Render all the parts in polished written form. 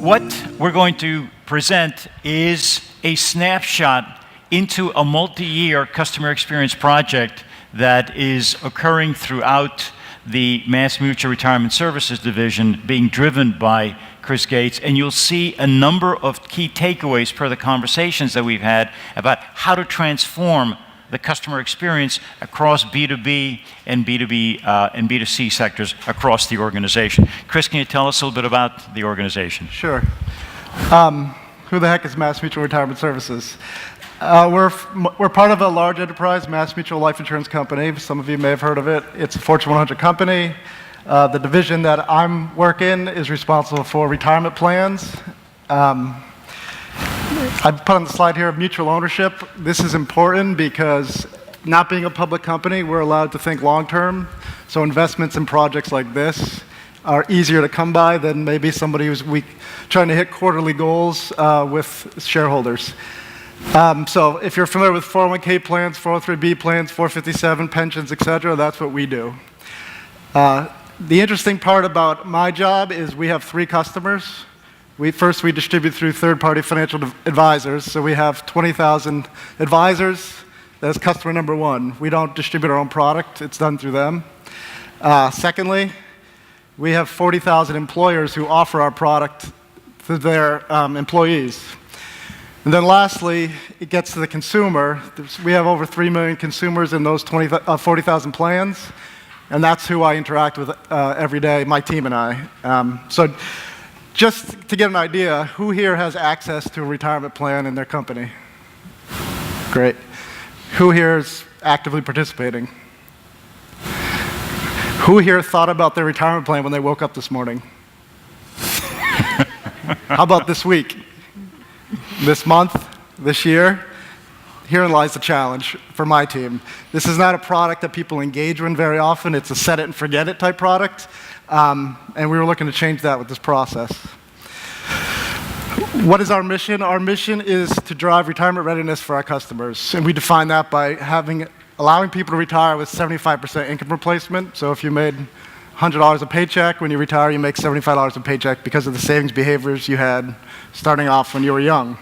What we're going to present is a snapshot into a multi-year customer experience project that is occurring throughout the MassMutual Retirement Services division, being driven by Kris Gates, and you'll see a number of key takeaways per the conversations that we've had about how to transform the customer experience across B2B and B2B and B2C sectors across the organization. Kris, can you tell us a little bit about the organization? Sure. Who the heck is MassMutual Retirement Services? We're part of a large enterprise, MassMutual Life Insurance Company. Some of you may have heard of it. It's a Fortune 100 company. The division that I'm working is responsible for retirement plans. I've put on the slide here of mutual ownership. This is important because not being a public company, we're allowed to think long-term. So investments in projects like this are easier to come by than maybe somebody who's trying to hit quarterly goals with shareholders. So if you're familiar with 401k plans, 403b plans, 457 pensions, et cetera, that's what we do. The interesting part about my job is we have 3 customers. First, we distribute through third-party financial advisors. So we have 20,000 advisors. That's customer number 1. We don't distribute our own product. It's done through them. Secondly, we have 40,000 employers who offer our product to their employees. And then lastly, it gets to the consumer. We have over 3 million consumers in those 40,000 plans. And that's who I interact with every day, my team and I. So just to get an idea, who here has access to a retirement plan in their company? Great. Who here is actively participating? Who here thought about their retirement plan when they woke up this morning? How about this week? This month? This year? Herein lies the challenge for my team. This is not a product that people engage in very often. It's a set it and forget it type product. And we were looking to change that with this process. What is our mission? Our mission is to drive retirement readiness for our customers. And we define that by allowing people to retire with 75% income replacement. So if you made $100 a paycheck, when you retire, you make $75 a paycheck because of the savings behaviors you had starting off when you were young.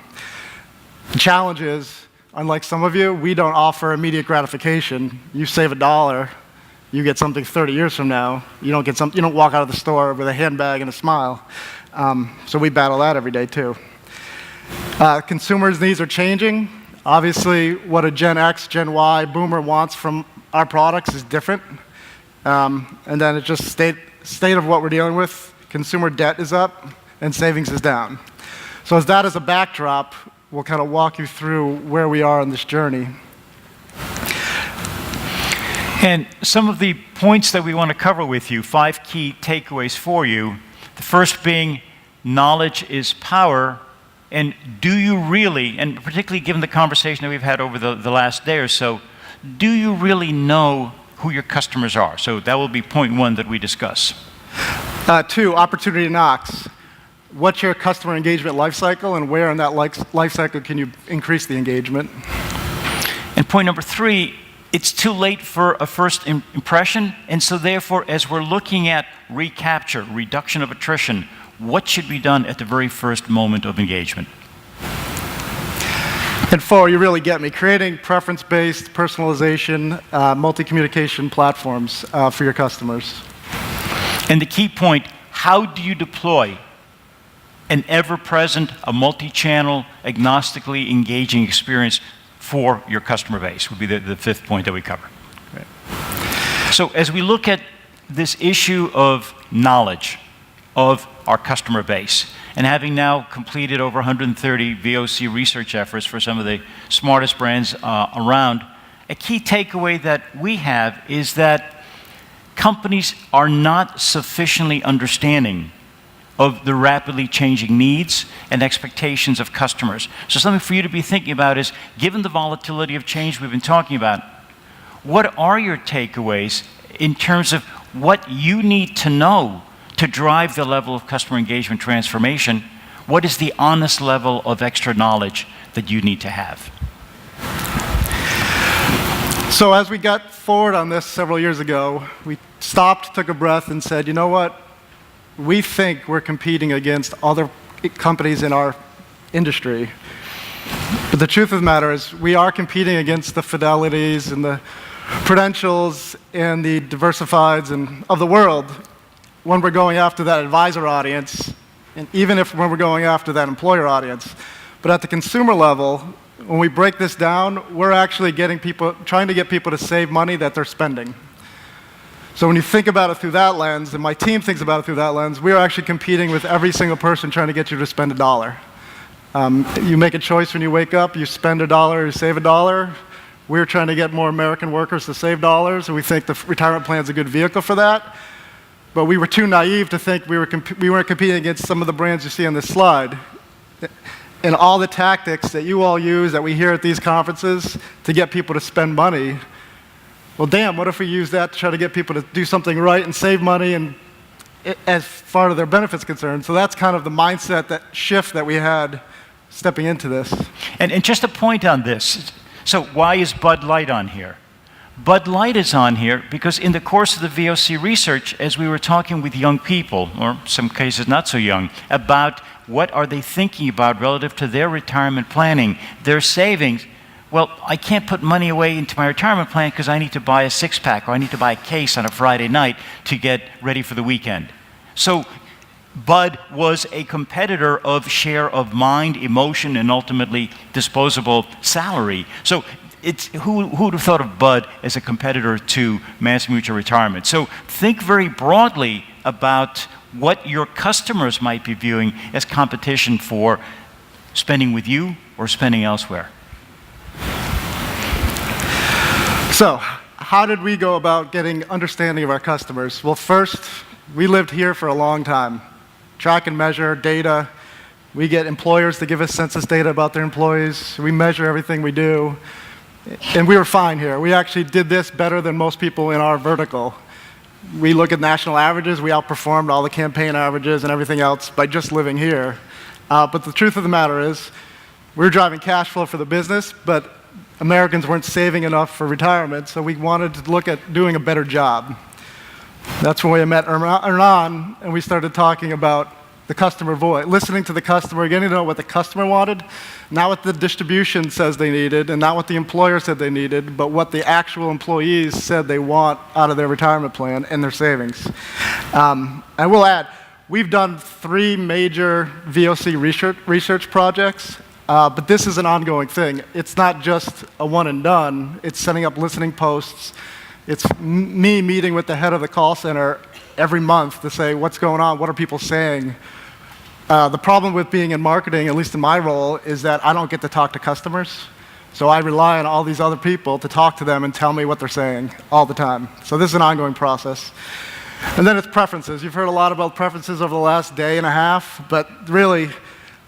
The challenge is, unlike some of you, we don't offer immediate gratification. You save $1, you get something 30 years from now. You don't walk out of the store with a handbag and a smile. So we battle that every day too. Consumers' needs are changing. Obviously, what a Gen X, Gen Y, Boomer wants from our products is different. And then it's just state of what we're dealing with. Consumer debt is up and savings is down. So as that as a backdrop, we'll kind of walk you through where we are on this journey. And some of the points that we want to cover with you, 5 key takeaways for you. The first being knowledge is power. And do you really, and particularly given the conversation that we've had over the last day or so, do you really know who your customers are? So that will be point 1 that we discuss. 2, opportunity knocks. What's your customer engagement lifecycle, and where in that lifecycle can you increase the engagement? And point number 3, it's too late for a first impression, and so therefore, as we're looking at recapture, reduction of attrition, what should be done at the very first moment of engagement? And 4, you really get me, creating preference-based personalization, multi-communication platforms for your customers. And the key point, how do you deploy an ever-present, a multi-channel, agnostically engaging experience for your customer base would be the 5th point that we cover. Great. So as we look at this issue of knowledge of our customer base, and having now completed over 130 VOC research efforts for some of the smartest brands around, a key takeaway that we have is that companies are not sufficiently understanding of the rapidly changing needs and expectations of customers. So something for you to be thinking about is, given the volatility of change we've been talking about, what are your takeaways in terms of what you need to know to drive the level of customer engagement transformation? What is the honest level of extra knowledge that you need to have? So as we got forward on this several years ago, we stopped, took a breath, and said, you know what? We think we're competing against other companies in our industry. But the truth of the matter is we are competing against the Fidelities and the Prudentials and the Diversifieds and of the world when we're going after that advisor audience, and even if when we're going after that employer audience. But at the consumer level, when we break this down, we're actually trying to get people to save money that they're spending. So when you think about it through that lens, and my team thinks about it through that lens, we're actually competing with every single person trying to get you to spend $1. You make a choice when you wake up, you spend $1, you save $1. We're trying to get more American workers to save dollars, and we think the retirement plan is a good vehicle for that. But we were too naive to think we weren't competing against some of the brands you see on this slide. And all the tactics that you all use, that we hear at these conferences to get people to spend money, well, damn, what if we use that to try to get people to do something right and save money and as far as their benefits concerned? So that's kind of the mindset, that shift that we had stepping into this. And just a point on this. So why is Bud Light on here? Bud Light is on here because in the course of the VOC research, as we were talking with young people, or some cases not so young, about what are they thinking about relative to their retirement planning, their savings, well, I can't put money away into my retirement plan because I need to buy a six-pack or I need to buy a case on a Friday night to get ready for the weekend. So Bud was a competitor of share of mind, emotion, and ultimately disposable salary. So who would have thought of Bud as a competitor to MassMutual Retirement? So think very broadly about what your customers might be viewing as competition for spending with you or spending elsewhere. So how did we go about getting understanding of our customers? Well, first, we lived here for a long time. Track and measure data. We get employers to give us census data about their employees. We measure everything we do. And we were fine here. We actually did this better than most people in our vertical. We look at national averages. We outperformed all the campaign averages and everything else by just living here. But the truth of the matter is, we're driving cash flow for the business, but Americans weren't saving enough for retirement, so we wanted to look at doing a better job. That's when we met Ernan, and we started talking about the customer voice, listening to the customer, getting to know what the customer wanted, not what the distribution says they needed, and not what the employer said they needed, but what the actual employees said they want out of their retirement plan and their savings. I will add, we've done 3 major VOC research projects, but this is an ongoing thing. It's not just a one and done. It's setting up listening posts. It's me meeting with the head of the call center every month to say, what's going on? What are people saying? The problem with being in marketing, at least in my role, is that I don't get to talk to customers. So I rely on all these other people to talk to them and tell me what they're saying all the time. So this is an ongoing process. And then it's preferences. You've heard a lot about preferences over the last day and a half, but really,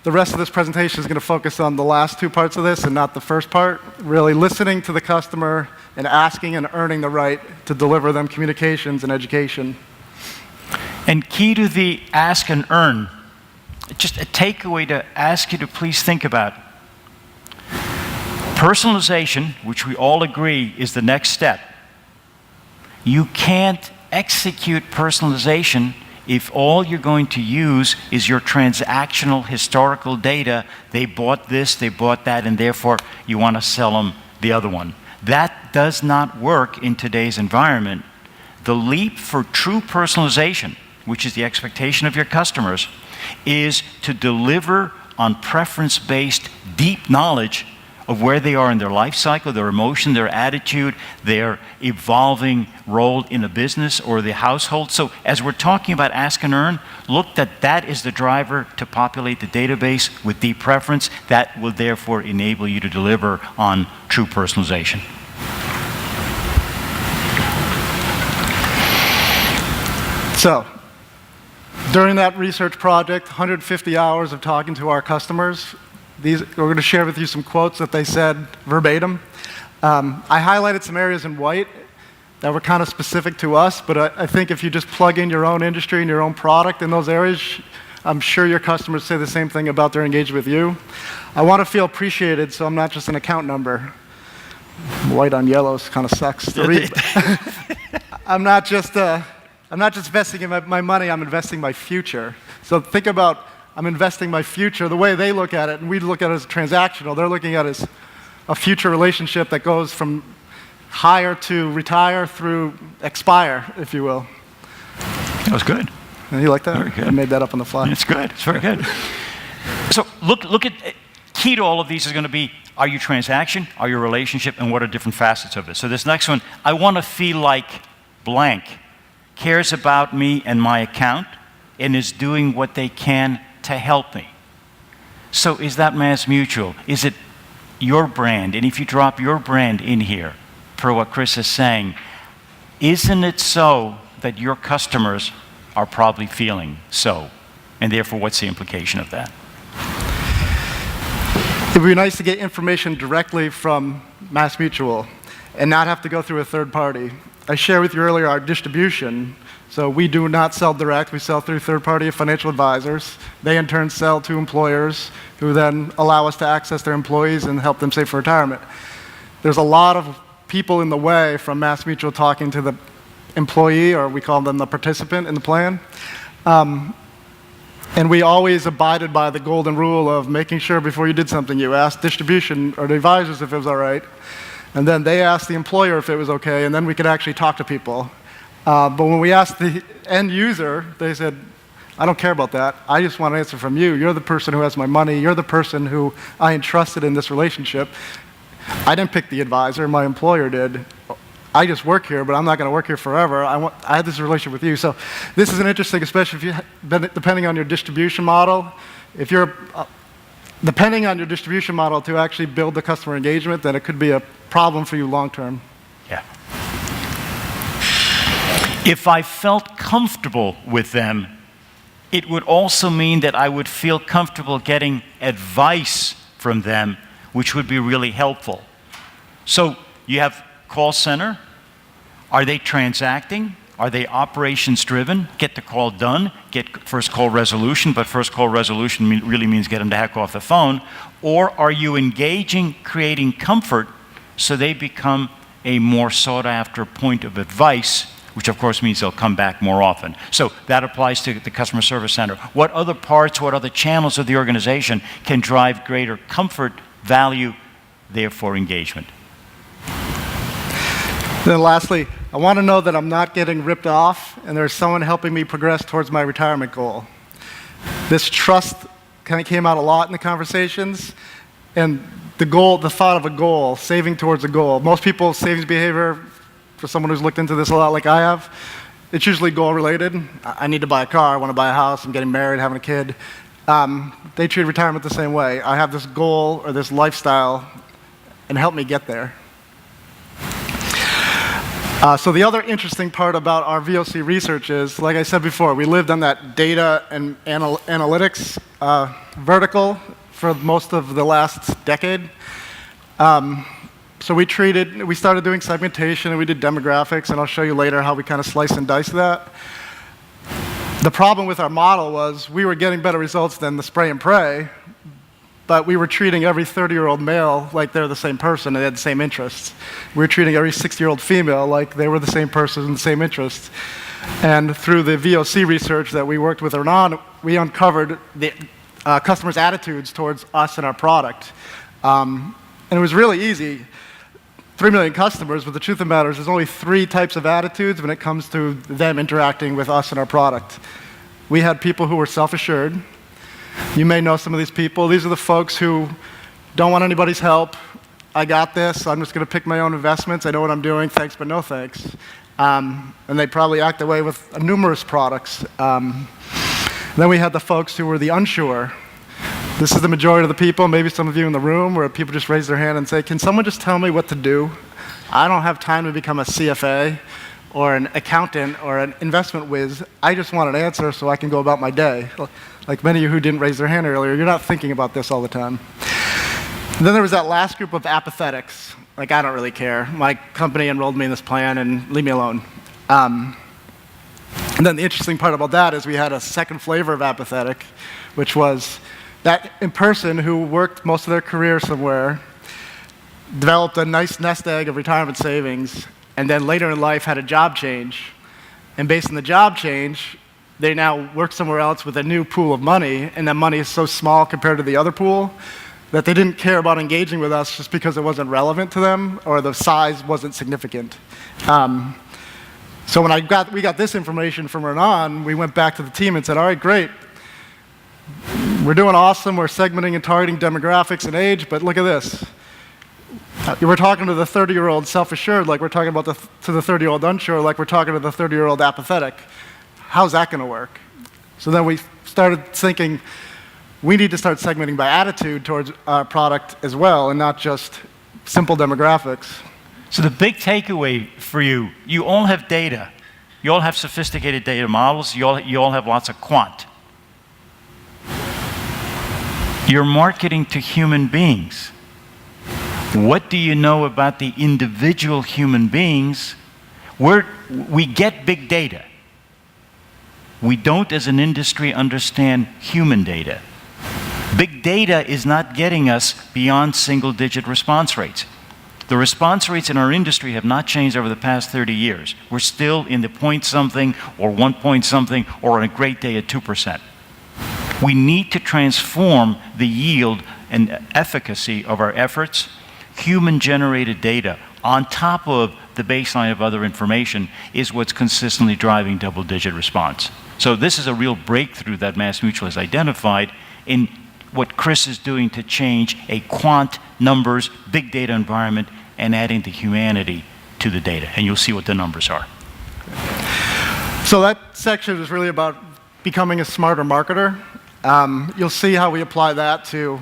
the rest of this presentation is going to focus on the last 2 parts of this and not the first part, really listening to the customer and asking and earning the right to deliver them communications and education. And key to the ask and earn, just a takeaway to ask you to please think about. Personalization, which we all agree is the next step. You can't execute personalization if all you're going to use is your transactional historical data. They bought this, they bought that, and therefore you want to sell them the other one. That does not work in today's environment. The leap for true personalization, which is the expectation of your customers, is to deliver on preference-based deep knowledge of where they are in their life cycle, their emotion, their attitude, their evolving role in a business or the household. So as we're talking about ask and earn, look that is the driver to populate the database with deep preference. That will therefore enable you to deliver on true personalization. So, during that research project, 150 hours of talking to our customers, we're going to share with you some quotes that they said verbatim. I highlighted some areas in white that were kind of specific to us, but I think if you just plug in your own industry and your own product in those areas, I'm sure your customers say the same thing about their engagement with you. I want to feel appreciated, so I'm not just an account number. White on yellow kind of sucks to read. I'm not just investing in my money, I'm investing my future. So think about, I'm investing my future. The way they look at it, and we look at it as transactional, they're looking at it as a future relationship that goes from hire to retire through expire, if you will. That was good. And you like that? Very good. I made that up on the fly. It's good. It's very good. So look at, key to all of these is going to be, are you transaction, are you relationship, and what are different facets of it? So this next one, I want to feel like blank cares about me and my account and is doing what they can to help me. So is that Mass Mutual? Is it your brand? And if you drop your brand in here, per what Kris is saying, isn't it so that your customers are probably feeling so? And therefore, what's the implication of that? It would be nice to get information directly from Mass Mutual and not have to go through a third party. I shared with you earlier our distribution. So we do not sell direct. We sell through third-party financial advisors. They, in turn, sell to employers who then allow us to access their employees and help them save for retirement. There's a lot of people in the way from Mass Mutual talking to the employee, or we call them the participant in the plan. And we always abided by the golden rule of making sure before you did something, you asked distribution or the advisors if it was all right, and then they asked the employer if it was okay, and then we could actually talk to people. But when we asked the end user, they said, I don't care about that. I just want an answer from you. You're the person who has my money. You're the person who I entrusted in this relationship. I didn't pick the advisor. My employer did. I just work here, but I'm not going to work here forever. I had this relationship with you. So this is an interesting, especially if you, depending on your distribution model. If you're depending on your distribution model to actually build the customer engagement, then it could be a problem for you long term. Yeah. If I felt comfortable with them, it would also mean that I would feel comfortable getting advice from them, which would be really helpful. So you have call center. Are they transacting? Are they operations driven? Get the call done, get first call resolution, but first call resolution really means get them the heck off the phone. Or are you engaging, creating comfort so they become a more sought after point of advice, which of course means they'll come back more often. So that applies to the customer service center. What other parts, what other channels of the organization can drive greater comfort, value, therefore engagement? Then lastly, I want to know that I'm not getting ripped off and there's someone helping me progress towards my retirement goal. This trust kind of came out a lot in the conversations, and the goal, the thought of a goal, saving towards a goal. Most people's savings behavior, for someone who's looked into this a lot like I have, it's usually goal related. I need to buy a car, I want to buy a house, I'm getting married, having a kid. They treat retirement the same way. I have this goal or this lifestyle and help me get there. So the other interesting part about our VOC research is, like I said before, we lived on that data and analytics vertical for most of the last decade. So we started doing segmentation and we did demographics, and I'll show you later how we kind of slice and dice that. The problem with our model was we were getting better results than the spray and pray, but we were treating every 30-year-old male like they're the same person and they had the same interests. We were treating every 60-year-old female like they were the same person and the same interests. And through the VOC research that we worked with Ernan, we uncovered the customers' attitudes towards us and our product. And it was really easy. 3 million customers, but the truth of the matter is there's only 3 types of attitudes when it comes to them interacting with us and our product. We had people who were self-assured. You may know some of these people. These are the folks who don't want anybody's help. I got this. I'm just going to pick my own investments. I know what I'm doing. Thanks, but no thanks. And they probably act that way with numerous products. Then we had the folks who were the unsure. This is the majority of the people, maybe some of you in the room, where people just raise their hand and say, can someone just tell me what to do? I don't have time to become a CFA or an accountant or an investment whiz. I just want an answer so I can go about my day. Like many of you who didn't raise their hand earlier, you're not thinking about this all the time. And then there was that last group of apathetics. Like, I don't really care. My company enrolled me in this plan and leave me alone. And then the interesting part about that is we had a second flavor of apathetic, which was that person who worked most of their career somewhere, developed a nice nest egg of retirement savings, and then later in life had a job change. And based on the job change, they now work somewhere else with a new pool of money, and that money is so small compared to the other pool that they didn't care about engaging with us just because it wasn't relevant to them or the size wasn't significant. So when we got this information from Ernan, we went back to the team and said, all right, great. We're doing awesome. We're segmenting and targeting demographics and age, but look at this. We're talking to the 30-year-old self-assured like we're talking about to the 30-year-old unsure like we're talking to the 30-year-old apathetic. How's that going to work? So then we started thinking, we need to start segmenting by attitude towards our product as well, and not just simple demographics. So the big takeaway for you, you all have data. You all have sophisticated data models. You all have lots of quant. You're marketing to human beings. What do you know about the individual human beings? We get big data. We don't, as an industry, understand human data. Big data is not getting us beyond single-digit response rates. The response rates in our industry have not changed over the past 30 years. We're still in the point something or 1 point something, or on a great day at 2%. We need to transform the yield and efficacy of our efforts. Human-generated data on top of the baseline of other information is what's consistently driving double-digit response. So this is a real breakthrough that MassMutual has identified in what Kris is doing to change a quant, numbers, big data environment and adding the humanity to the data. And you'll see what the numbers are. So that section is really about becoming a smarter marketer. You'll see how we apply that to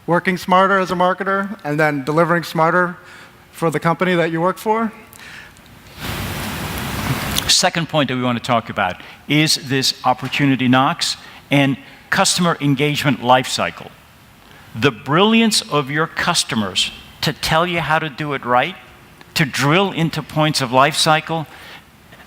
working smarter as a marketer and then delivering smarter for the company that you work for. Second point that we want to talk about is this opportunity knocks and customer engagement lifecycle. The brilliance of your customers to tell you how to do it right, to drill into points of lifecycle,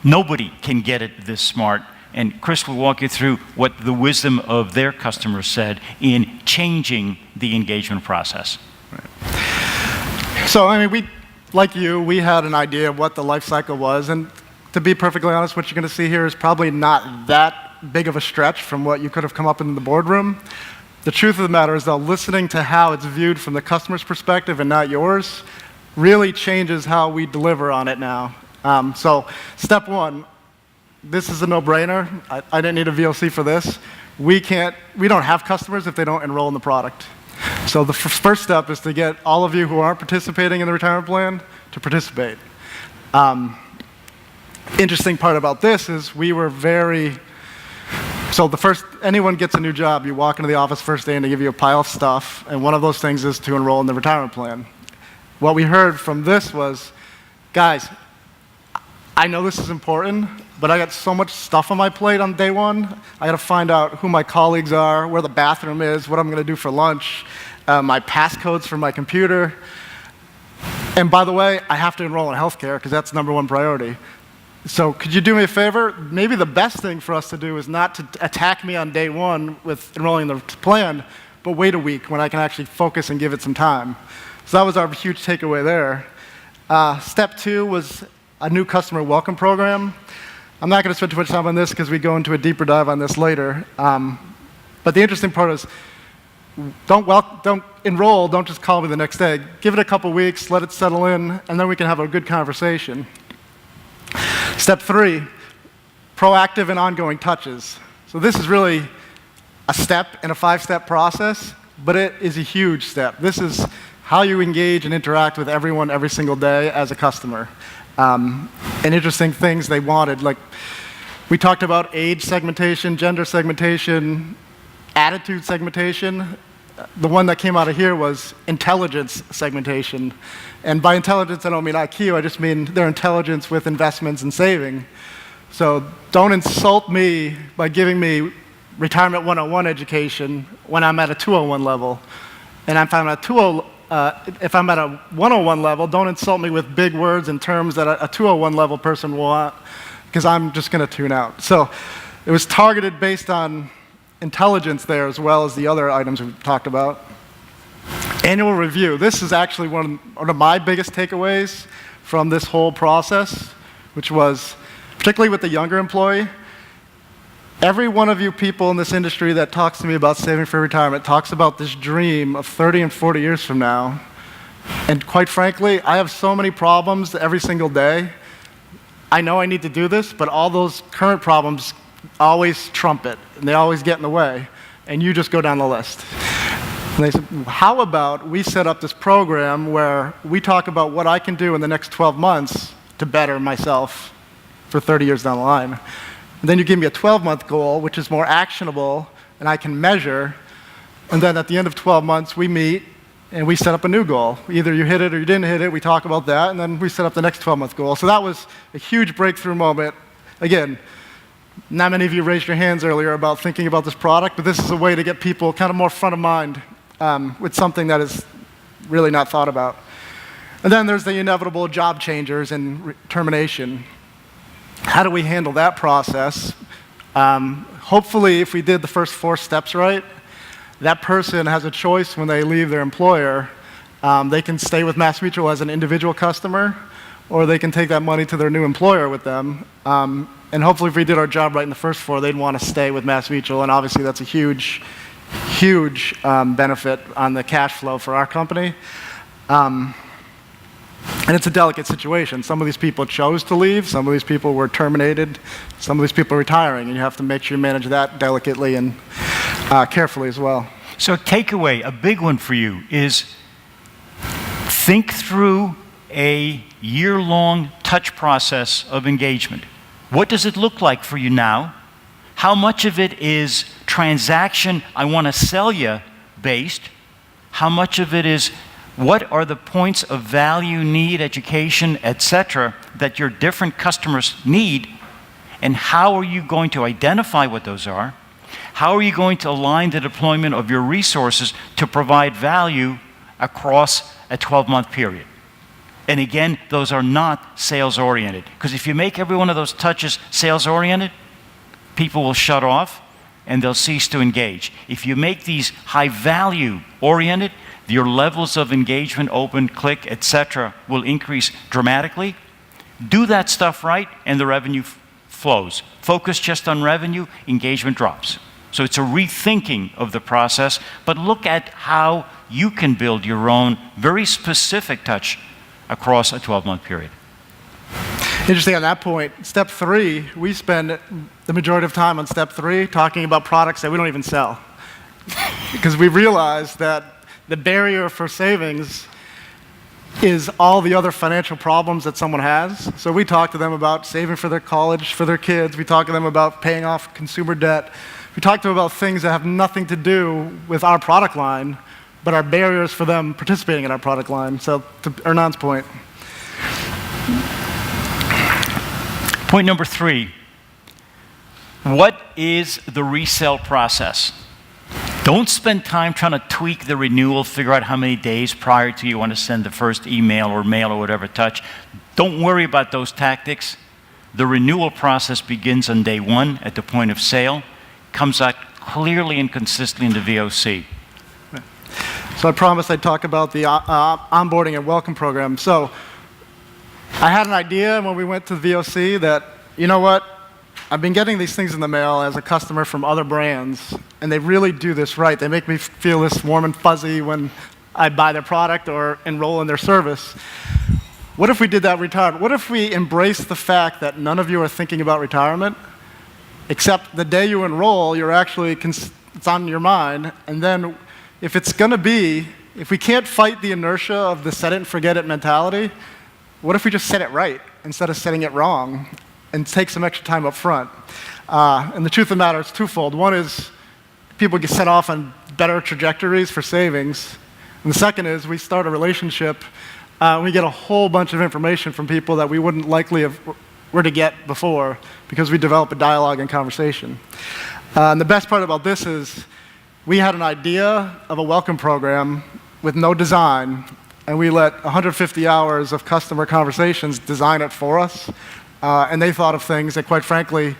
nobody can get it this smart. And Kris will walk you through what the wisdom of their customers said in changing the engagement process. Right. So, I mean, like you, we had an idea of what the life cycle was. And to be perfectly honest, what you're going to see here is probably not that big of a stretch from what you could have come up in the boardroom. The truth of the matter is, though, listening to how it's viewed from the customer's perspective and not yours really changes how we deliver on it now. So, step one. This is a no-brainer. I didn't need a VOC for this. We don't have customers if they don't enroll in the product. So the first step is to get all of you who aren't participating in the retirement plan to participate. Interesting part about this is we were so anyone gets a new job, you walk into the office first day and they give you a pile of stuff, and one of those things is to enroll in the retirement plan. What we heard from this was, guys, I know this is important, but I got so much stuff on my plate on day one. I got to find out who my colleagues are, where the bathroom is, what I'm going to do for lunch, my passcodes for my computer. And by the way, I have to enroll in healthcare because that's #1 priority. So could you do me a favor? Maybe the best thing for us to do is not to attack me on day one with enrolling in the plan, but wait a week when I can actually focus and give it some time. So that was our huge takeaway there. Step 2 was a new customer welcome program. I'm not going to spend too much time on this because we go into a deeper dive on this later. But the interesting part is, don't enroll, don't just call me the next day. Give it a couple weeks, let it settle in, and then we can have a good conversation. Step 3, proactive and ongoing touches. So this is really a step in a 5-step process, but it is a huge step. This is how you engage and interact with everyone every single day as a customer. And interesting things they wanted, like we talked about age segmentation, gender segmentation, attitude segmentation. The one that came out of here was intelligence segmentation. And by intelligence, I don't mean IQ, I just mean their intelligence with investments and saving. So don't insult me by giving me retirement 101 education when I'm at a 201 level. And if I'm at a 101 level, don't insult me with big words and terms that a 201 level person will want, because I'm just going to tune out. So it was targeted based on intelligence there as well as the other items we've talked about. Annual review. This is actually one of my biggest takeaways from this whole process, which was, particularly with the younger employee, Every one of you people in this industry that talks to me about saving for retirement talks about this dream of 30 and 40 years from now. And quite frankly, I have so many problems every single day. I know I need to do this, but all those current problems always trump it, and they always get in the way, and you just go down the list. And they said, how about we set up this program where we talk about what I can do in the next 12 months to better myself for 30 years down the line. And then you give me a 12-month goal, which is more actionable, and I can measure. And then at the end of 12 months, we meet, and we set up a new goal. Either you hit it or you didn't hit it. We talk about that, and then we set up the next 12-month goal. So that was a huge breakthrough moment. Again, not many of you raised your hands earlier about thinking about this product, but this is a way to get people kind of more front of mind with something that is really not thought about. And then there's the inevitable job changers and termination. How do we handle that process? Hopefully, if we did the first 4 steps right, that person has a choice when they leave their employer. They can stay with MassMutual as an individual customer, or they can take that money to their new employer with them. And hopefully, if we did our job right in the first 4, they'd want to stay with MassMutual, and obviously that's a huge, huge benefit on the cash flow for our company. And it's a delicate situation. Some of these people chose to leave, some of these people were terminated, some of these people are retiring, and you have to make sure you manage that delicately and carefully as well. So a takeaway, a big one for you, is think through a year-long touch process of engagement. What does it look like for you now? How much of it is transaction, I want to sell you based? How much of it is what are the points of value, need, education, etc., that your different customers need, and how are you going to identify what those are? How are you going to align the deployment of your resources to provide value across a 12-month period? And again, those are not sales-oriented, because if you make every one of those touches sales-oriented, people will shut off and they'll cease to engage. If you make these high-value oriented, your levels of engagement, open, click, etc., will increase dramatically. Do that stuff right, and the revenue flows. Focus just on revenue, engagement drops. So it's a rethinking of the process, but look at how you can build your own very specific touch across a 12-month period. Interesting on that point. Step 3, we spend the majority of time on step 3 talking about products that we don't even sell. Because we realize that the barrier for savings is all the other financial problems that someone has. So we talk to them about saving for their college, for their kids. We talk to them about paying off consumer debt. We talk to them about things that have nothing to do with our product line, but are barriers for them participating in our product line. So to Ernan's point. Point number 3, what is the resell process? Don't spend time trying to tweak the renewal, figure out how many days prior to you want to send the first email or mail or whatever touch. Don't worry about those tactics. The renewal process begins on day 1 at the point of sale, comes out clearly and consistently in the VOC. So I promised I'd talk about the onboarding and welcome program. So I had an idea when we went to the VOC that, you know what, I've been getting these things in the mail as a customer from other brands, and they really do this right. They make me feel this warm and fuzzy when I buy their product or enroll in their service. What if we did that retirement? What if we embraced the fact that none of you are thinking about retirement, except the day you enroll, you're actually, it's on your mind, and then if it's going to be, if we can't fight the inertia of the set it and forget it mentality, what if we just set it right instead of setting it wrong and take some extra time up front? And the truth of the matter is twofold. One is people get set off on better trajectories for savings. And the second is we start a relationship. We get a whole bunch of information from people that we wouldn't likely have were to get before because we develop a dialogue and conversation. And the best part about this is we had an idea of a welcome program with no design, and we let 150 hours of customer conversations design it for us. And they thought of things that, quite frankly,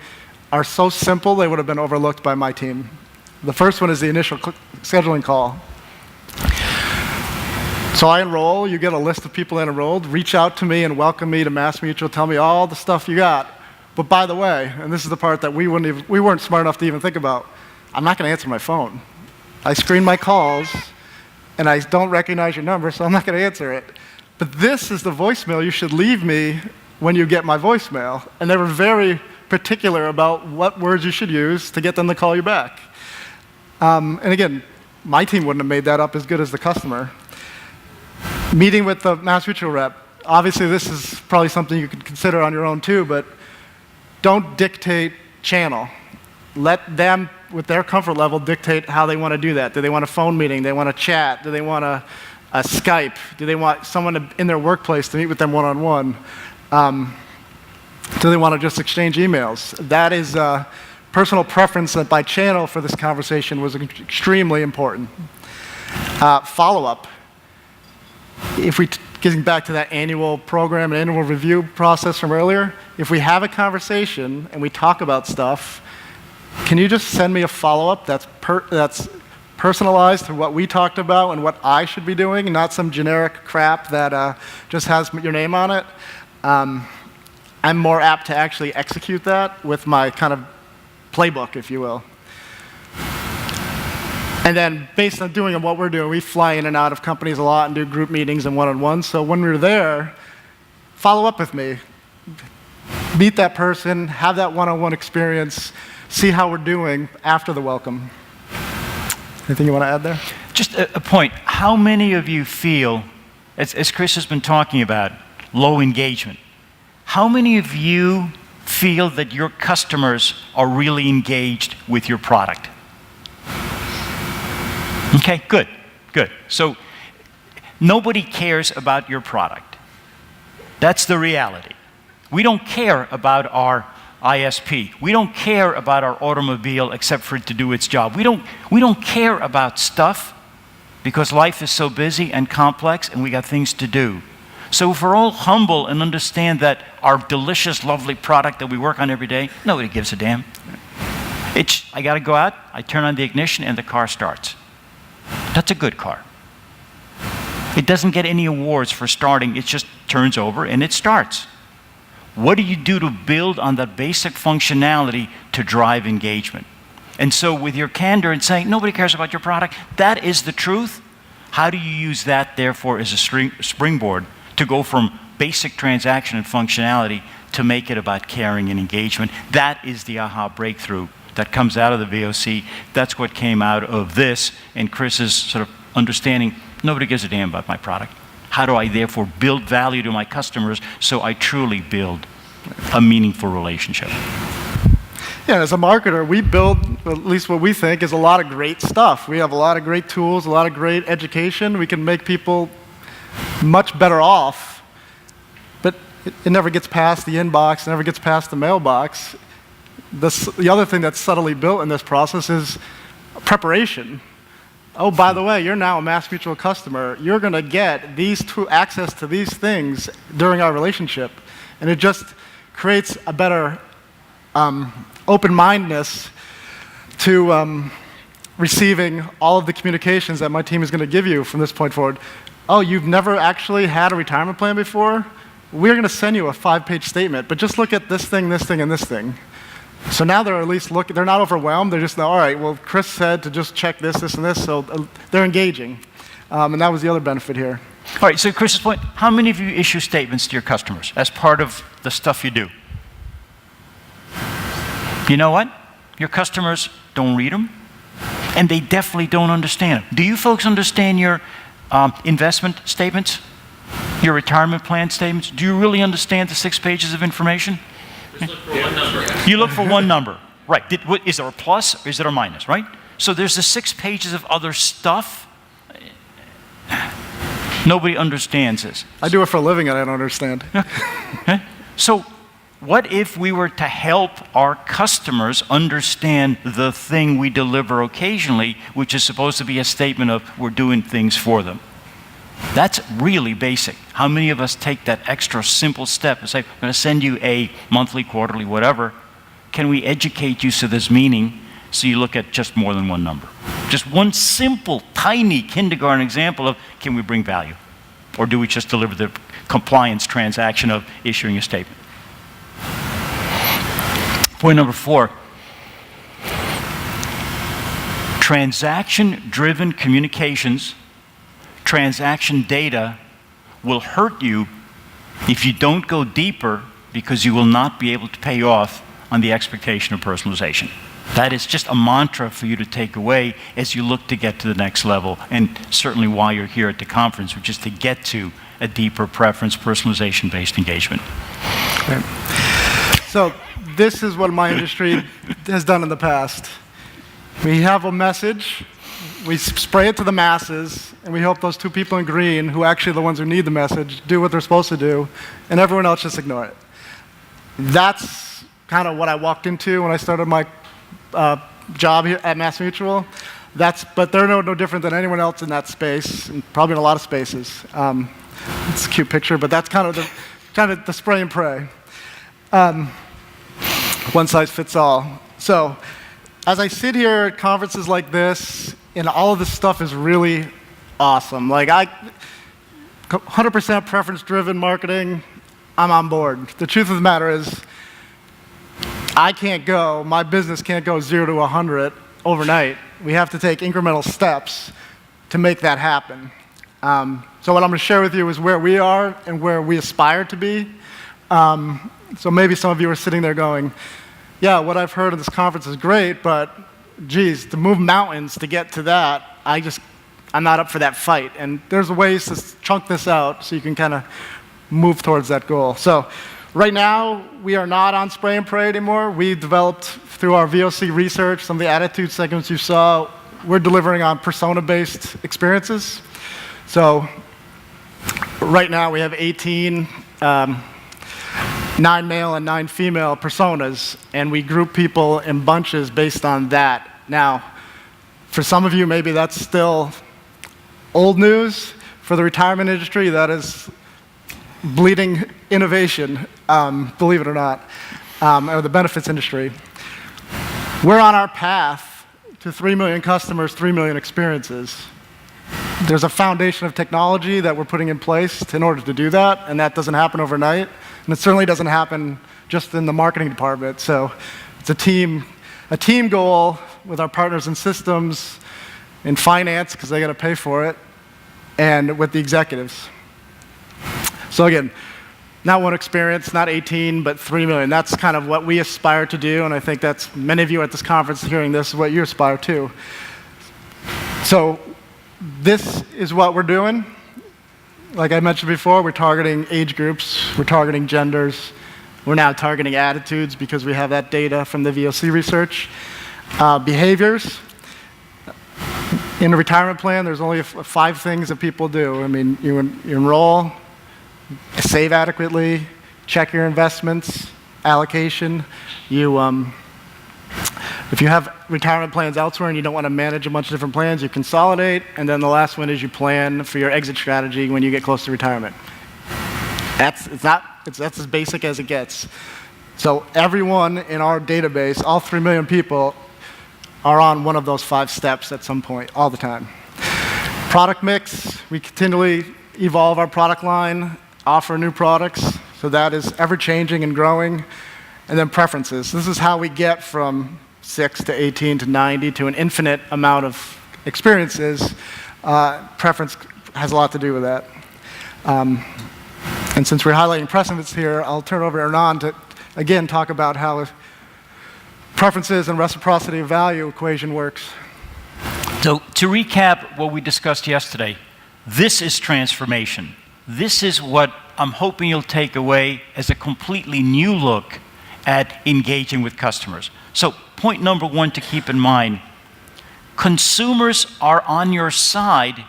are so simple they would have been overlooked by my team. The first one is the initial scheduling call. So I enroll, you get a list of people that enrolled, reach out to me and welcome me to MassMutual, tell me all the stuff you got. But by the way, and this is the part that we weren't smart enough to even think about, I'm not going to answer my phone. I screen my calls, and I don't recognize your number, so I'm not going to answer it. But this is the voicemail you should leave me when you get my voicemail. And they were very particular about what words you should use to get them to call you back. And again, my team wouldn't have made that up as good as the customer. Meeting with the Mass Mutual rep, obviously this is probably something you could consider on your own too, but don't dictate channel. Let them, with their comfort level, dictate how they want to do that. Do they want a phone meeting? Do they want a chat? Do they want a Skype? Do they want someone in their workplace to meet with them one-on-one? Do they want to just exchange emails? That is personal preference by channel for this conversation was extremely important. Follow-up. Getting back to that annual program and annual review process from earlier, if we have a conversation and we talk about stuff, can you just send me a follow-up that's personalized to what we talked about and what I should be doing, not some generic crap that just has your name on it? I'm more apt to actually execute that with my kind of playbook, if you will. And then based on doing what we're doing, we fly in and out of companies a lot and do group meetings and one-on-ones. So when we're there, follow up with me. Meet that person, have that one-on-one experience, see how we're doing after the welcome. Anything you want to add there? Just a point. How many of you feel, as Kris has been talking about, low engagement, how many of you feel that your customers are really engaged with your product? Okay, good, good. So nobody cares about your product. That's the reality. We don't care about our ISP. We don't care about our automobile except for it to do its job. We don't care about stuff because life is so busy and complex and we got things to do. So if we're all humble and understand that our delicious, lovely product that we work on every day, nobody gives a damn. I got to go out, I turn on the ignition, and the car starts. That's a good car. It doesn't get any awards for starting. It just turns over and it starts. What do you do to build on that basic functionality to drive engagement? And so with your candor and saying, nobody cares about your product, that is the truth. How do you use that, therefore, as a springboard to go from basic transaction and functionality to make it about caring and engagement? That is the aha breakthrough that comes out of the VOC. That's what came out of this and Kris's sort of understanding, nobody gives a damn about my product. How do I therefore build value to my customers so I truly build a meaningful relationship? Yeah, as a marketer, we build, at least what we think, is a lot of great stuff. We have a lot of great tools, a lot of great education. We can make people much better off, but it never gets past the inbox, it never gets past the mailbox. The other thing that's subtly built in this process is preparation. Oh, by the way, you're now a Mass Mutual customer. You're going to get access to these things during our relationship. And it just creates a better open-mindedness to receiving all of the communications that my team is going to give you from this point forward. Oh, you've never actually had a retirement plan before? We're going to send you a 5-page statement, but just look at this thing, and this thing. So now they're at least they're not overwhelmed. They're just, all right, well, Kris said to just check this, and this, so they're engaging. And that was the other benefit here. All right, so Kris's point, how many of you issue statements to your customers as part of the stuff you do? You know what? Your customers don't read them, and they definitely don't understand them. Do you folks understand your investment statements? Your retirement plan statements? Do you really understand the 6 pages of information? Just look for one number. You look for one number. Right. Is there a plus or is there a minus, right? So there's the 6 pages of other stuff. Nobody understands this. I do it for a living and I don't understand. Okay. So what if we were to help our customers understand the thing we deliver occasionally, which is supposed to be a statement of we're doing things for them? That's really basic. How many of us take that extra simple step and say, I'm going to send you a monthly, quarterly, whatever. Can we educate you so there's meaning so you look at just more than one number? Just one simple, tiny kindergarten example of can we bring value? Or do we just deliver the compliance transaction of issuing a statement? Point number 4. Transaction-driven communications, transaction data will hurt you if you don't go deeper, because you will not be able to pay off on the expectation of personalization. That is just a mantra for you to take away as you look to get to the next level, and certainly why you're here at the conference, which is to get to a deeper preference personalization-based engagement. Okay. So this is what my industry has done in the past. We have a message, we spray it to the masses, and we hope those 2 people in green, who are actually the ones who need the message, do what they're supposed to do, and everyone else just ignore it. That's kind of what I walked into when I started my job here at MassMutual. But they're no different than anyone else in that space, and probably in a lot of spaces. It's a cute picture, but that's kind of the spray and pray. One size fits all. So as I sit here at conferences like this, and all of this stuff is really awesome. Like 100% preference-driven marketing, I'm on board. The truth of the matter is, my business can't go 0 to 100 overnight. We have to take incremental steps to make that happen. So what I'm going to share with you is where we are and where we aspire to be. So maybe some of you are sitting there going, yeah, what I've heard of this conference is great, but geez, to move mountains to get to that, I'm not up for that fight. And there's ways to chunk this out so you can kind of move towards that goal. So right now, we are not on spray and pray anymore. We developed, through our VOC research, some of the attitude segments you saw, we're delivering on persona-based experiences. So right now, we have 18 9 male and 9 female personas, and we group people in bunches based on that. Now, for some of you, maybe that's still old news. For the retirement industry, that is bleeding innovation, believe it or not, or the benefits industry. We're on our path to 3 million customers, 3 million experiences. There's a foundation of technology that we're putting in place in order to do that, and that doesn't happen overnight. And it certainly doesn't happen just in the marketing department. So it's a team goal with our partners in systems, in finance, because they got to pay for it, and with the executives. So again, not 1 experience, not 18, but 3 million. That's kind of what we aspire to do, and I think that's many of you at this conference hearing this is what you aspire to. So this is what we're doing. Like I mentioned before, we're targeting age groups, we're targeting genders, we're now targeting attitudes because we have that data from the VOC research. Behaviors. In a retirement plan, there's only 5 things that people do. I mean, you enroll, save adequately, check your investments, allocation. If you have retirement plans elsewhere and you don't want to manage a bunch of different plans, you consolidate, and then the last one is you plan for your exit strategy when you get close to retirement. That's as basic as it gets. So everyone in our database, all 3 million people, are on one of those 5 steps at some point, all the time. Product mix, we continually evolve our product line, offer new products, so that is ever-changing and growing. And then preferences. This is how we get from 6 to 18 to 90 to an infinite amount of experiences. Preference has a lot to do with that. And since we're highlighting precedents here, I'll turn it over to Ernan to, again, talk about how preferences and reciprocity of value equation works. So to recap what we discussed yesterday, this is transformation. This is what I'm hoping you'll take away as a completely new look at engaging with customers. So point number 1 to keep in mind, consumers are on your side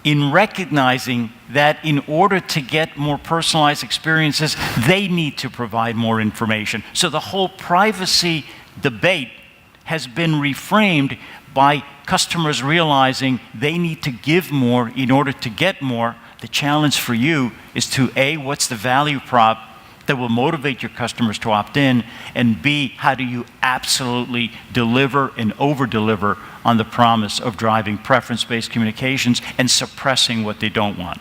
in recognizing that in order to get more personalized experiences, they need to provide more information. So the whole privacy debate has been reframed by customers realizing they need to give more in order to get more. The challenge for you is to A, what's the value prop that will motivate your customers to opt in, and B, how do you absolutely deliver and over-deliver on the promise of driving preference-based communications and suppressing what they don't want.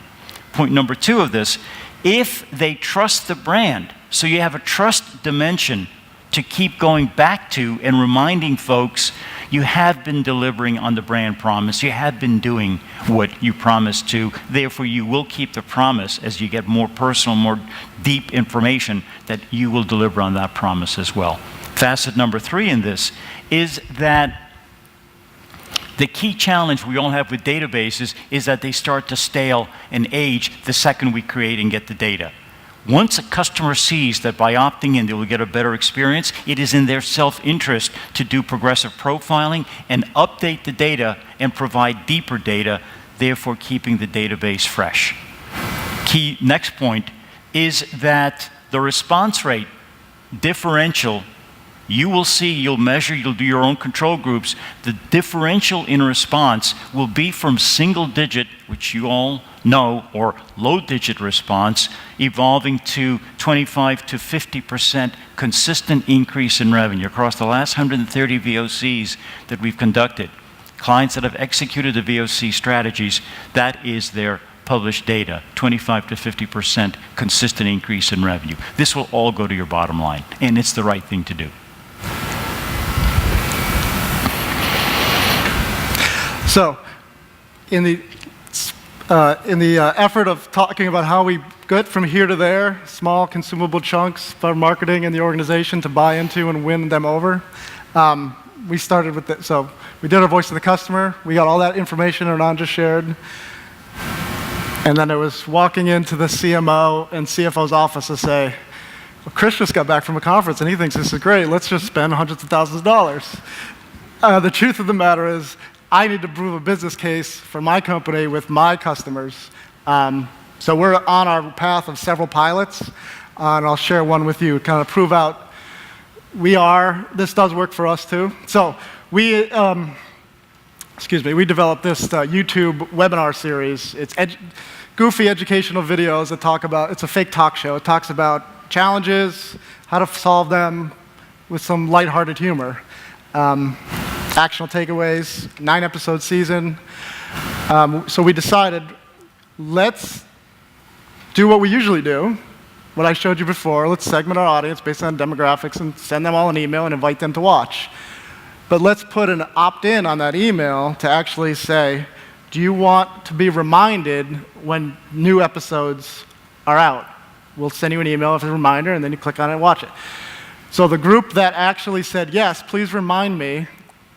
Point number 2 of this, if they trust the brand, so you have a trust dimension to keep going back to and reminding folks you have been delivering on the brand promise. You have been doing what you promised to. Therefore, you will keep the promise as you get more personal, more deep information that you will deliver on that promise as well. Facet number 3 in this is that the key challenge we all have with databases is that they start to stale and age the second we create and get the data. Once a customer sees that by opting in they will get a better experience, it is in their self-interest to do progressive profiling and update the data and provide deeper data, therefore keeping the database fresh. Key next point is that the response rate differential, you will see, you'll measure, you'll do your own control groups. The differential in response will be from single digit, which you all know, or low digit response, evolving to 25 to 50% consistent increase in revenue across the last 130 VOCs that we've conducted. Clients that have executed the VOC strategies, that is their published data, 25 to 50% consistent increase in revenue. This will all go to your bottom line, and it's the right thing to do. So, in the effort of talking about how we get from here to there, small consumable chunks for marketing and the organization to buy into and win them over, we started with this. So we did our voice of the customer. We got all that information Ernan just shared. And then it was walking into the CMO and CFO's office to say, well, Kris just got back from a conference and he thinks this is great. Let's just spend hundreds of thousands of dollars. The truth of the matter is, I need to prove a business case for my company with my customers. So we're on our path of several pilots, and I'll share one with you, kind of prove out this does work for us too. So we developed this YouTube webinar series. It's goofy educational videos that talk about, it's a fake talk show. It talks about challenges, how to solve them with some lighthearted humor. Actionable takeaways, 9-episode season. So we decided, let's do what we usually do, what I showed you before. Let's segment our audience based on demographics and send them all an email and invite them to watch. But let's put an opt-in on that email to actually say, do you want to be reminded when new episodes are out? We'll send you an email with a reminder, and then you click on it and watch it. So the group that actually said, yes, please remind me,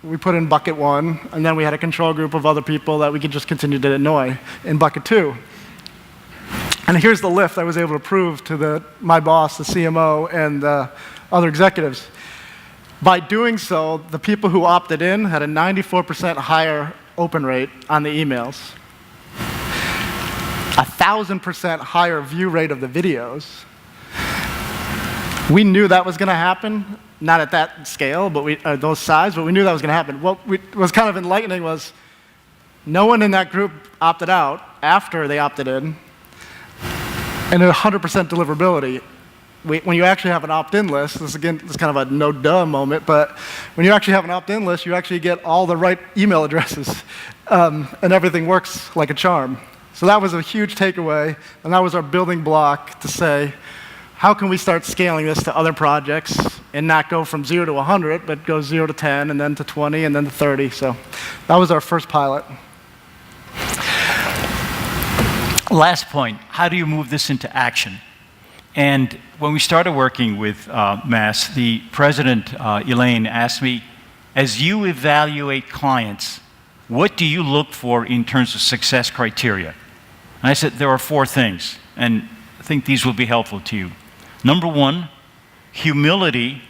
we put in bucket 1, and then we had a control group of other people that we could just continue to annoy in bucket 2. And here's the lift I was able to prove to my boss, the CMO, and the other executives. By doing so, the people who opted in had a 94% higher open rate on the emails, 1,000% higher view rate of the videos. We knew that was going to happen. Not at that scale, but those size, but we knew that was going to happen. What was kind of enlightening was no one in that group opted out after they opted in, and 100% deliverability. When you actually have an opt-in list, this is kind of a no-duh moment, but when you actually have an opt-in list, you actually get all the right email addresses, and everything works like a charm. So that was a huge takeaway, and that was our building block to say, how can we start scaling this to other projects and not go from 0 to 100, but go 0 to 10, and then to 20, and then to 30. So that was our first pilot. Last point, how do you move this into action? And when we started working with Mass, the president, Elaine, asked me, as you evaluate clients, what do you look for in terms of success criteria? And I said, there are 4 things, and I think these will be helpful to you. Number 1, humility.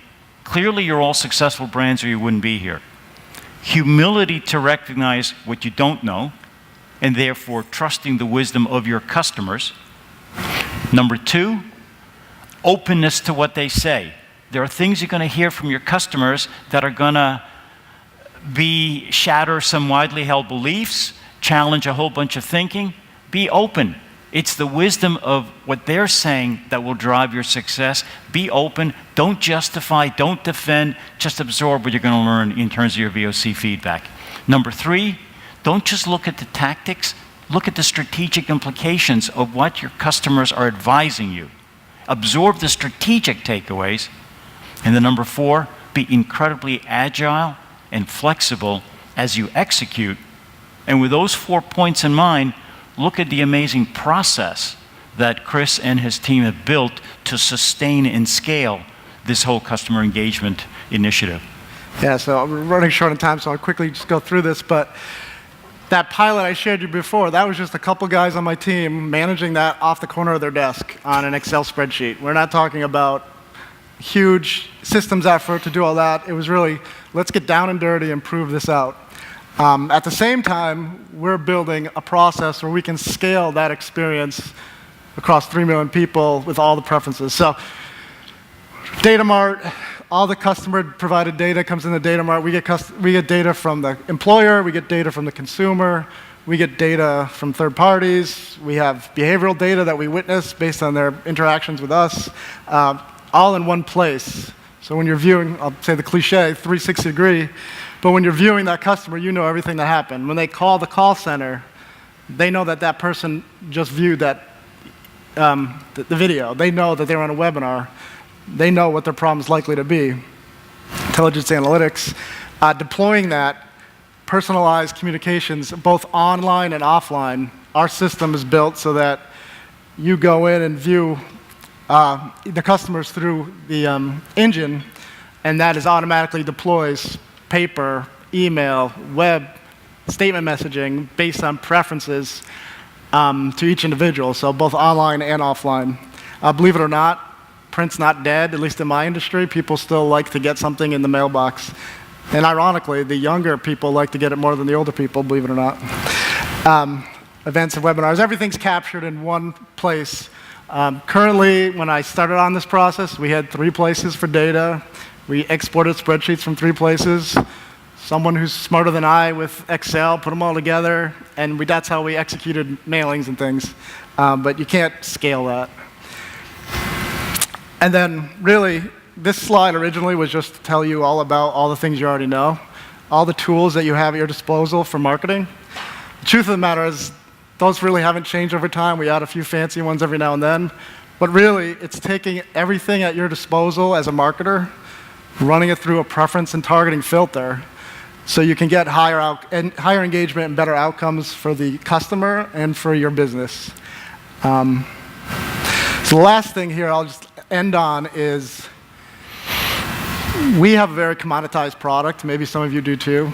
Clearly, you're all successful brands or you wouldn't be here. Humility to recognize what you don't know, and therefore trusting the wisdom of your customers. Number 2, openness to what they say. There are things you're going to hear from your customers that are going to shatter some widely held beliefs, challenge a whole bunch of thinking. Be open. It's the wisdom of what they're saying that will drive your success. Be open. Don't justify. Don't defend. Just absorb what you're going to learn in terms of your VOC feedback. Number 3, don't just look at the tactics. Look at the strategic implications of what your customers are advising you. Absorb the strategic takeaways. And the number 4, be incredibly agile and flexible as you execute. And with those 4 points in mind, look at the amazing process that Kris and his team have built to sustain and scale this whole customer engagement initiative. Yeah, so we're running short on time, so I'll quickly just go through this. But that pilot I shared you before, that was just a couple guys on my team managing that off the corner of their desk on an Excel spreadsheet. We're not talking about huge systems effort to do all that. It was really, let's get down and dirty and prove this out. At the same time, we're building a process where we can scale that experience across 3 million people with all the preferences. So, Data Mart, all the customer-provided data comes in the Data Mart. We get data from the employer, we get data from the consumer, we get data from third parties, we have behavioral data that we witness based on their interactions with us, all in one place. So when you're viewing, I'll say the cliche, 360 degree, but when you're viewing that customer, you know everything that happened. When they call the call center, they know that that person just viewed that the video. They know that they were on a webinar. They know what their problem is likely to be. Intelligence analytics, deploying that personalized communications, both online and offline. Our system is built so that you go in and view the customers through the engine, and that is automatically deploys paper, email, web, statement messaging based on preferences to each individual, so both online and offline. Believe it or not, print's not dead, at least in my industry. People still like to get something in the mailbox. And ironically, the younger people like to get it more than the older people, believe it or not. Events and webinars, everything's captured in one place. Currently, when I started on this process, we had 3 places for data. We exported spreadsheets from 3 places. Someone who's smarter than I with Excel put them all together, and that's how we executed mailings and things. But you can't scale that. And then, really, this slide originally was just to tell you all about all the things you already know, all the tools that you have at your disposal for marketing. The truth of the matter is, those really haven't changed over time. We add a few fancy ones every now and then. But really, it's taking everything at your disposal as a marketer, running it through a preference and targeting filter, so you can get higher engagement and better outcomes for the customer and for your business. So the last thing here I'll just end on is we have a very commoditized product. Maybe some of you do too.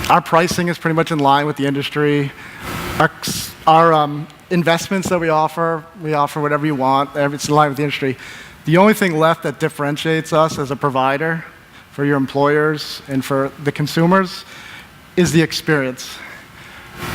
Our pricing is pretty much in line with the industry. Our investments that we offer whatever you want. It's in line with the industry. The only thing left that differentiates us as a provider for your employers and for the consumers is the experience.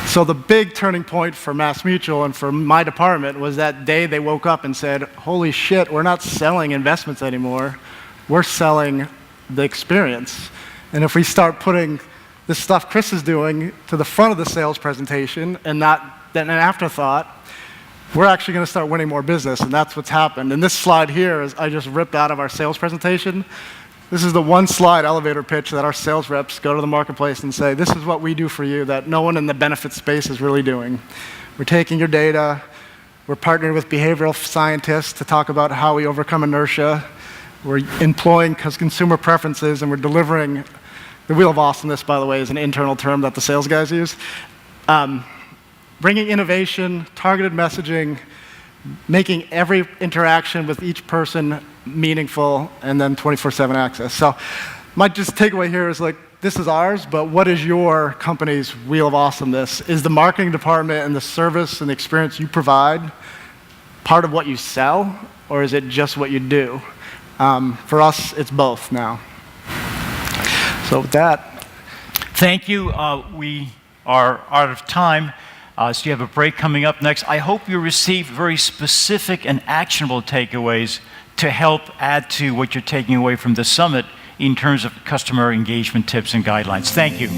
So the big turning point for MassMutual and for my department was that day they woke up and said, holy shit, we're not selling investments anymore. We're selling the experience. And if we start putting this stuff Kris is doing to the front of the sales presentation and not an afterthought, we're actually going to start winning more business, and that's what's happened. And this slide here is I just ripped out of our sales presentation. This is the one slide elevator pitch that our sales reps go to the marketplace and say, this is what we do for you that no one in the benefit space is really doing. We're taking your data, we're partnering with behavioral scientists to talk about how we overcome inertia, we're employing consumer preferences, and we're delivering. The wheel of awesomeness, by the way, is an internal term that the sales guys use. Bringing innovation, targeted messaging, making every interaction with each person meaningful, and then 24/7 access. So my just takeaway here is like, this is ours, but what is your company's wheel of awesomeness? Is the marketing department and the service and the experience you provide part of what you sell, or is it just what you do? For us, it's both now. So with that. Thank you. We are out of time. So you have a break coming up next. I hope you receive very specific and actionable takeaways to help add to what you're taking away from the summit in terms of customer engagement tips and guidelines. Thank you.